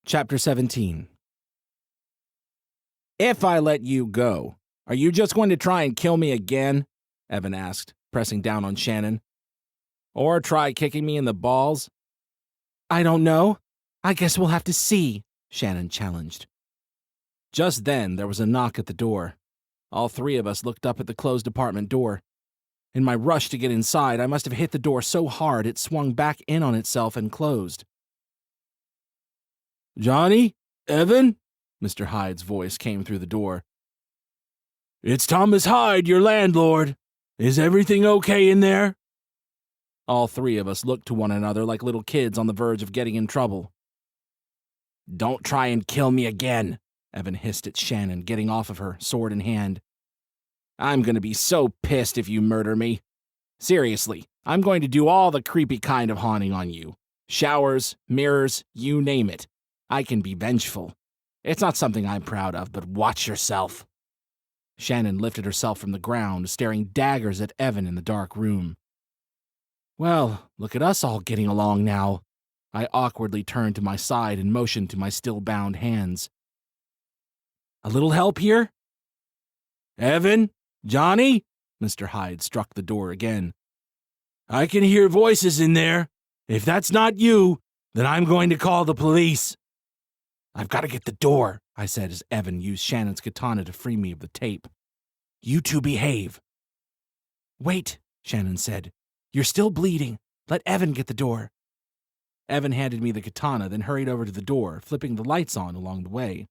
Chapter 17. If I let you go, are you just going to try and kill me again? Evan asked, pressing down on Shannon. Or try kicking me in the balls? I don't know. I guess we'll have to see, Shannon challenged. Just then, there was a knock at the door. All three of us looked up at the closed apartment door. In my rush to get inside, I must have hit the door so hard it swung back in on itself and closed. Johnny? Evan? Mr. Hyde's voice came through the door. It's Thomas Hyde, your landlord. Is everything okay in there? All three of us looked to one another like little kids on the verge of getting in trouble. Don't try and kill me again, Evan hissed at Shannon, getting off of her, sword in hand. I'm going to be so pissed if you murder me. Seriously, I'm going to do all the creepy kind of haunting on you. Showers, mirrors, you name it. I can be vengeful. It's not something I'm proud of, but watch yourself. Shannon lifted herself from the ground, staring daggers at Evan in the dark room. Well, look at us all getting along now. I awkwardly turned to my side and motioned to my still-bound hands. A little help here? Evan? Johnny? Mr. Hyde struck the door again. I can hear voices in there. If that's not you, then I'm going to call the police. I've got to get the door, I said as Evan used Shannon's katana to free me of the tape. You two behave. Wait, Shannon said. You're still bleeding. Let Evan get the door. Evan handed me the katana, then hurried over to the door, flipping the lights on along the way.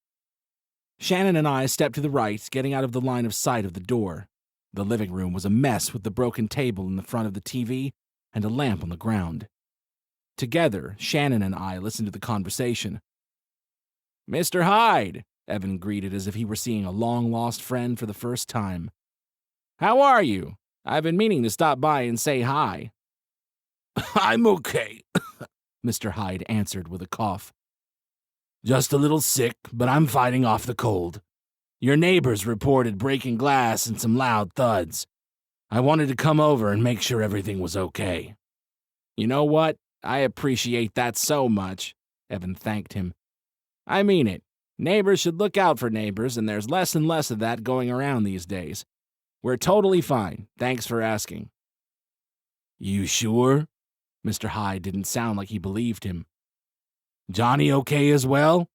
Shannon and I stepped to the right, getting out of the line of sight of the door. The living room was a mess with the broken table in the front of the TV and a lamp on the ground. Together, Shannon and I listened to the conversation. Mr. Hyde, Evan greeted as if he were seeing a long-lost friend for the first time. How are you? I've been meaning to stop by and say hi. I'm okay, Mr. Hyde answered with a cough. Just a little sick, but I'm fighting off the cold. Your neighbors reported breaking glass and some loud thuds. I wanted to come over and make sure everything was okay. You know what? I appreciate that so much, Evan thanked him. I mean it. Neighbors should look out for neighbors, and there's less and less of that going around these days. We're totally fine. Thanks for asking. You sure? Mr. Hyde didn't sound like he believed him. Johnny okay as well?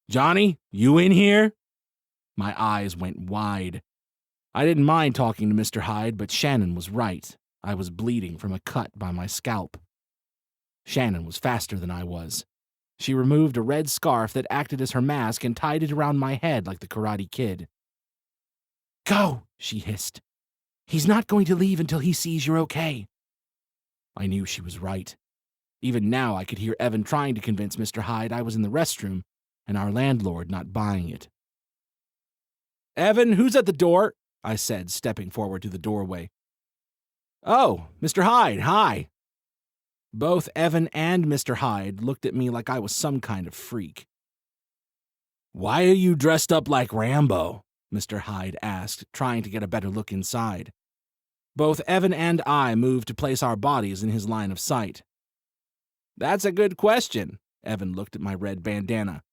Johnny, you in here? My eyes went wide. I didn't mind talking to Mr. Hyde, but Shannon was right. I was bleeding from a cut by my scalp. Shannon was faster than I was. She removed a red scarf that acted as her mask and tied it around my head like the Karate Kid. Go, she hissed. He's not going to leave until he sees you're okay. I knew she was right. Even now I could hear Evan trying to convince Mr. Hyde I was in the restroom and our landlord not buying it. Evan, who's at the door? I said, stepping forward to the doorway. Oh, Mr. Hyde, hi. Both Evan and Mr. Hyde looked at me like I was some kind of freak. Why are you dressed up like Rambo? Mr. Hyde asked, trying to get a better look inside. Both Evan and I moved to place our bodies in his line of sight. That's a good question. Evan looked at my red bandana.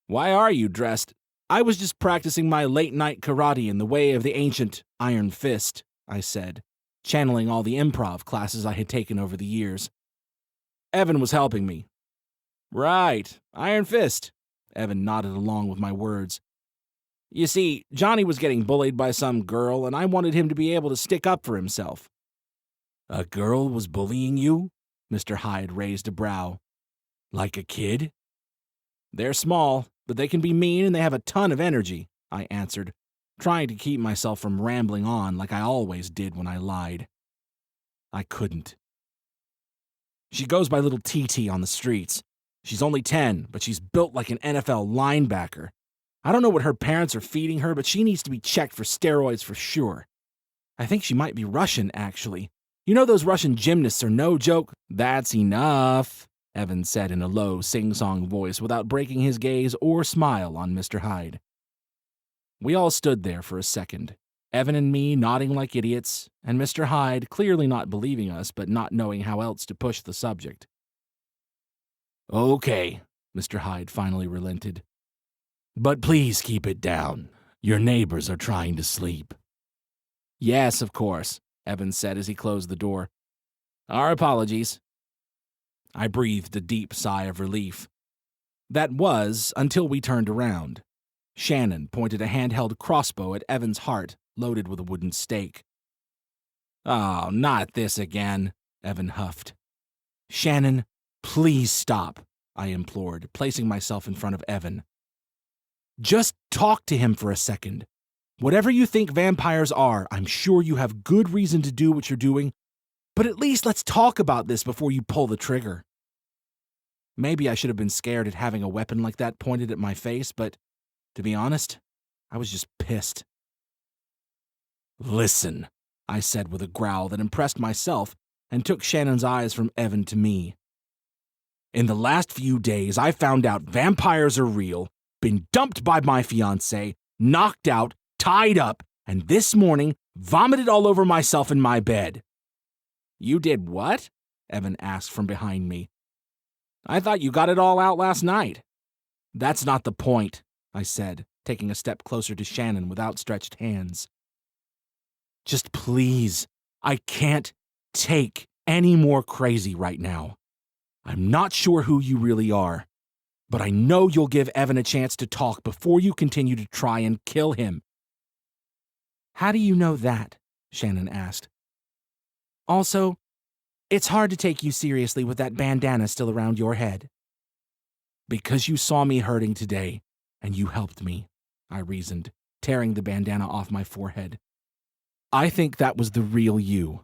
Why are you dressed? I was just practicing my late-night karate in the way of the ancient Iron Fist, I said, channeling all the improv classes I had taken over the years. Evan was helping me. Right, Iron Fist. Evan nodded along with my words. You see, Johnny was getting bullied by some girl, and I wanted him to be able to stick up for himself. A girl was bullying you? Mr. Hyde raised a brow. Like a kid? They're small, but they can be mean and they have a ton of energy, I answered, trying to keep myself from rambling on like I always did when I lied. I couldn't. She goes by little TT on the streets. She's only 10, but she's built like an NFL linebacker. I don't know what her parents are feeding her, but she needs to be checked for steroids for sure. I think she might be Russian, actually. You know those Russian gymnasts are no joke? That's enough, Evan said in a low, sing-song voice without breaking his gaze or smile on Mr. Hyde. We all stood there for a second, Evan and me nodding like idiots, and Mr. Hyde clearly not believing us but not knowing how else to push the subject. Okay, Mr. Hyde finally relented. But please keep it down. Your neighbors are trying to sleep. Yes, of course, Evan said as he closed the door. Our apologies. I breathed a deep sigh of relief. That was until we turned around. Shannon pointed a handheld crossbow at Evan's heart, loaded with a wooden stake. Oh, not this again, Evan huffed. Shannon, please stop, I implored, placing myself in front of Evan. Just talk to him for a second. Whatever you think vampires are, I'm sure you have good reason to do what you're doing, but at least let's talk about this before you pull the trigger. Maybe I should have been scared at having a weapon like that pointed at my face, but to be honest, I was just pissed. Listen, I said with a growl that impressed myself and took Shannon's eyes from Evan to me. In the last few days, I found out vampires are real, been dumped by my fiancée, knocked out, tied up, and this morning vomited all over myself in my bed. You did what? Evan asked from behind me. I thought you got it all out last night. That's not the point, I said, taking a step closer to Shannon with outstretched hands. Just please, I can't take any more crazy right now. I'm not sure who you really are, but I know you'll give Evan a chance to talk before you continue to try and kill him. How do you know that? Shannon asked. Also, it's hard to take you seriously with that bandana still around your head. Because you saw me hurting today, and you helped me, I reasoned, tearing the bandana off my forehead. I think that was the real you.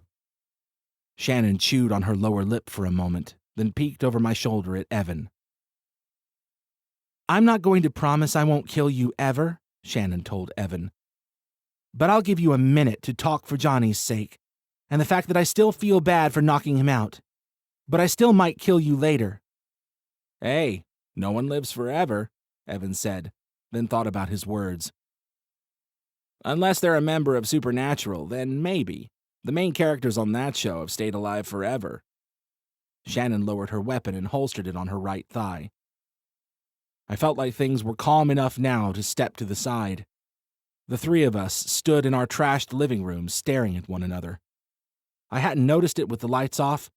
Shannon chewed on her lower lip for a moment, then peeked over my shoulder at Evan. I'm not going to promise I won't kill you ever, Shannon told Evan. But I'll give you a minute to talk for Johnny's sake, and the fact that I still feel bad for knocking him out. But I still might kill you later. Hey, no one lives forever, Evan said, then thought about his words. Unless they're a member of Supernatural, then maybe. The main characters on that show have stayed alive forever. Shannon lowered her weapon and holstered it on her right thigh. I felt like things were calm enough now to step to the side. The three of us stood in our trashed living room staring at one another. I hadn't noticed it with the lights off,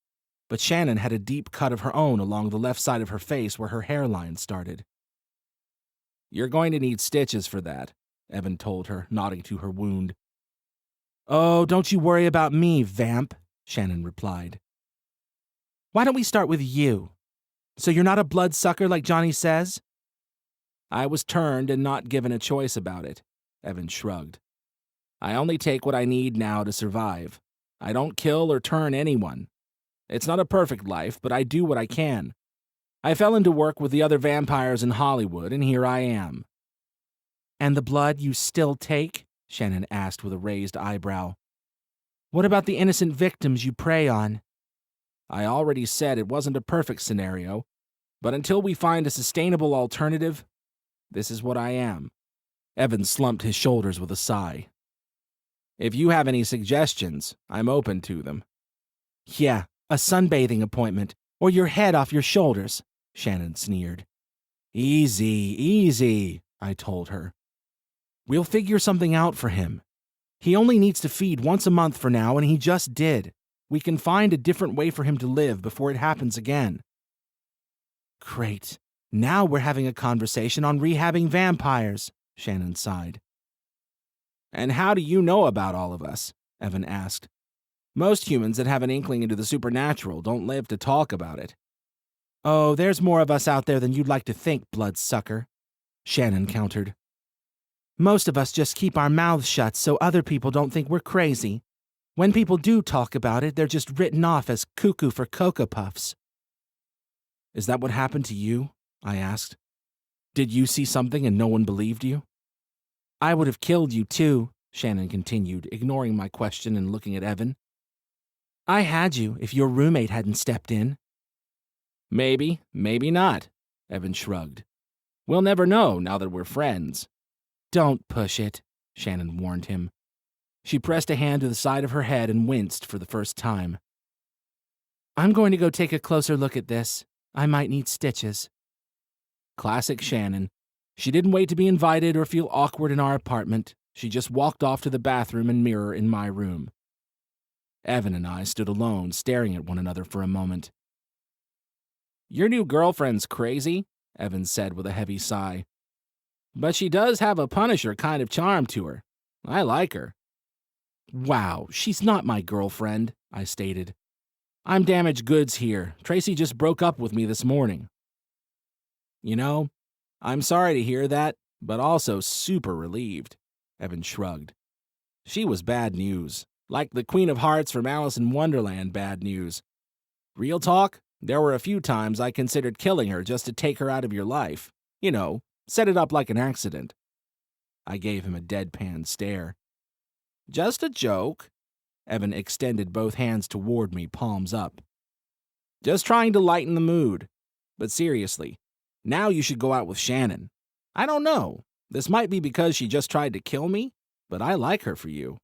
but Shannon had a deep cut of her own along the left side of her face where her hairline started. You're going to need stitches for that, Evan told her, nodding to her wound. Oh, don't you worry about me, vamp, Shannon replied. Why don't we start with you? So you're not a bloodsucker like Johnny says? I was turned and not given a choice about it, Evan shrugged. I only take what I need now to survive. I don't kill or turn anyone. It's not a perfect life, but I do what I can. I fell into work with the other vampires in Hollywood, and here I am. And the blood you still take? Shannon asked with a raised eyebrow. What about the innocent victims you prey on? I already said it wasn't a perfect scenario, but until we find a sustainable alternative, this is what I am. Evan slumped his shoulders with a sigh. If you have any suggestions, I'm open to them. Yeah, a sunbathing appointment, or your head off your shoulders, Shannon sneered. Easy, easy, I told her. We'll figure something out for him. He only needs to feed once a month for now, and he just did. We can find a different way for him to live before it happens again. Great. Now we're having a conversation on rehabbing vampires, Shannon sighed. And how do you know about all of us? Evan asked. Most humans that have an inkling into the supernatural don't live to talk about it. Oh, there's more of us out there than you'd like to think, bloodsucker, Shannon countered. Most of us just keep our mouths shut so other people don't think we're crazy. When people do talk about it, they're just written off as cuckoo for Cocoa Puffs. Is that what happened to you? I asked. Did you see something and no one believed you? I would have killed you too, Shannon continued, ignoring my question and looking at Evan. I had you if your roommate hadn't stepped in. Maybe, maybe not, Evan shrugged. We'll never know now that we're friends. Don't push it, Shannon warned him. She pressed a hand to the side of her head and winced for the first time. I'm going to go take a closer look at this. I might need stitches. Classic Shannon. She didn't wait to be invited or feel awkward in our apartment. She just walked off to the bathroom and mirror in my room. Evan and I stood alone, staring at one another for a moment. "Your new girlfriend's crazy," Evan said with a heavy sigh. "But she does have a Punisher kind of charm to her. I like her." "Wow, she's not my girlfriend," I stated. "I'm damaged goods here. Tracy just broke up with me this morning." "You know, I'm sorry to hear that, but also super relieved," Evan shrugged. "She was bad news, like the Queen of Hearts from Alice in Wonderland bad news. Real talk, there were a few times I considered killing her just to take her out of your life. You know, set it up like an accident." I gave him a deadpan stare. "Just a joke." Evan extended both hands toward me, palms up. "Just trying to lighten the mood. But seriously, now you should go out with Shannon. I don't know. This might be because she just tried to kill me, but I like her for you."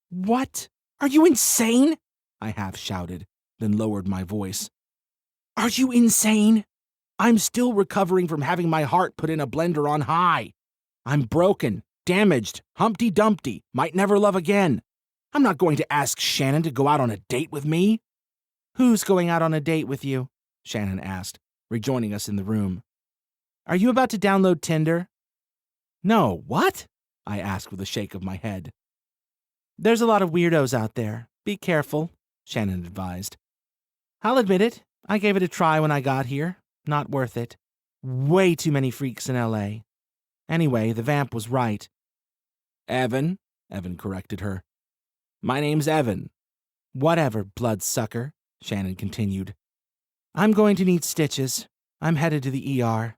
"What? Are you insane?" I half shouted, then lowered my voice. "Are you insane? I'm still recovering from having my heart put in a blender on high. I'm broken, damaged, Humpty Dumpty, might never love again. I'm not going to ask Shannon to go out on a date with me." "Who's going out on a date with you?" Shannon asked, rejoining us in the room. "Are you about to download Tinder?" "No, what?" I asked with a shake of my head. "There's a lot of weirdos out there. Be careful," Shannon advised. "I'll admit it, I gave it a try when I got here. Not worth it. Way too many freaks in LA. Anyway, the vamp was right." "Evan," Evan corrected her. "My name's Evan." "Whatever, bloodsucker," Shannon continued. "I'm going to need stitches. I'm headed to the ER.